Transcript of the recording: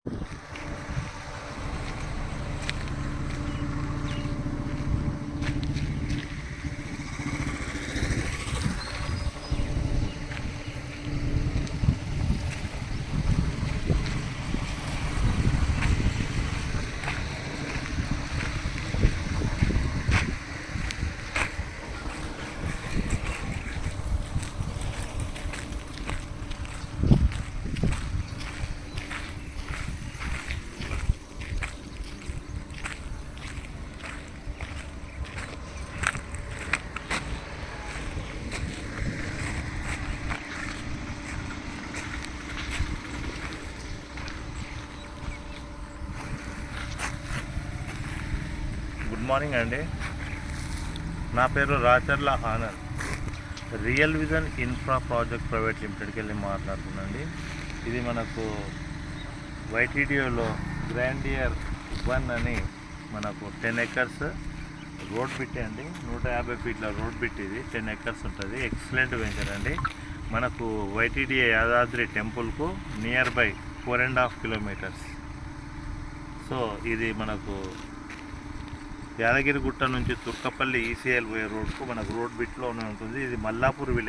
Good morning అండి. నా పేరు Racharla Anand. Real Vision Infra Project Private లిమిటెడ్కి వెళ్ళి మాట్లాడుతున్నాండి. ఇది మనకు వైటీడీఓలో గ్రాండియర్ 1 అని మనకు 10 acres రోడ్ బిట్ అండి. 150 ఫీట్ల రోడ్ బిట్. ఇది 10 acres ఉంటుంది. ఎక్సలెంట్ వెంచర్ అండి. మనకు వైటీడీఏ యాదాద్రి టెంపుల్కు నియర్ బై 4.5 kilometers. సో ఇది మనకు యాదగిరిగుట్ట నుంచి తుర్కపల్లి ఈసీఎల్ పోయే రోడ్కు మనకు రోడ్ బిట్లోనే ఉంటుంది. ఇది మల్లాపూర్ విలేజ్.